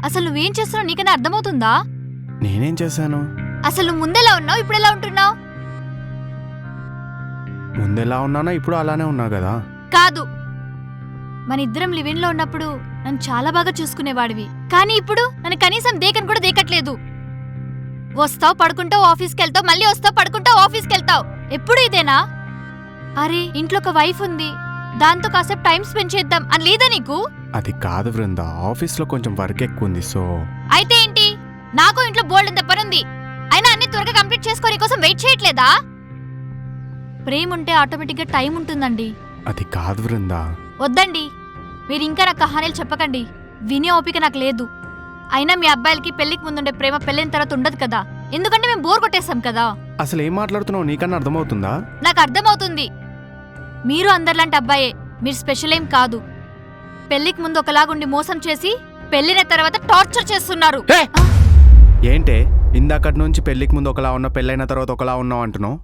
అసలు నువ్వేం చేస్తున్నావు నీకన్నా అర్థమవుతుందా? నేనేం చేశాను? అసలు నువ్వు ముందెలా ఉన్నావు, ఇప్పుడు ఎలా ఉంటున్నావు? ముందెలా ఉన్నానో ఇప్పుడు అలానే ఉన్నా కదా. కాదు, మన ఇద్దరం లివింగ్ లో ఉన్నప్పుడు నన్ను చాలా బాగా చూసుకునేవాడివి. కానీ ఇప్పుడు నన్ను కనీసం దేకని కూడా దేకట్లేదు. వస్తావు, పడుకుంటావు, ఆఫీస్కి వెళ్తావు, మళ్ళీ వస్తావు, పడుకుంటావు, ఆఫీస్కి వెళ్తావు. ఎప్పుడు ఇదేనా? అరే, ఇంట్లో ఒక వైఫ్ ఉంది, దాంతో కాసేపు టైం స్పెండ్ చేద్దాం అని లేదా నీకు? అది కాదు బృంద, ఆఫీస్లో కొంచెం వర్క్ ఎక్కువ ఉంది. సో అయితే ఏంటి? నాకు ఇంట్లో బోల్డ్ అంత పనుంది, అయినా అన్ని త్వరగా కంప్లీట్ చేసుకోని కోసం వెయిట్ చేయట్లేదా? ప్రేమ ఉంటే ఆటోమేటిక్గా టైం ఉంటుందండి. అది కాదు బృంద. వద్దండి, మీరు ఇంకా నాకు కహానీలు చెప్పకండి, వినే ఓపిక నాకు లేదు. అయినా మీ అబ్బాయిలకి పెళ్లికి ముందుండే ప్రేమ పెళ్ళైన తర్వాత ఉండదు కదా, ఎందుకంటే మేము బోర్ కొట్టేస్తాం కదా. అసలు ఏం మాట్లాడుతున్నావు, నీకన్నా అర్థమవుతుందా? నాకు అర్థమవుతుంది, మీరు అందరిలాంటి అబ్బాయే, మీరు స్పెషల్ ఏం కాదు. పెళ్లికి ముందు ఒకలాగుండి మోసం చేసి పెళ్లిన తర్వాత టార్చర్ చేస్తున్నారు. ఏంటే ఇందాకటి నుంచి పెళ్లికి ముందు ఒకలా ఉన్నా, పెళ్ళైన తర్వాత ఒకలా ఉన్నావు అంటున్నావు?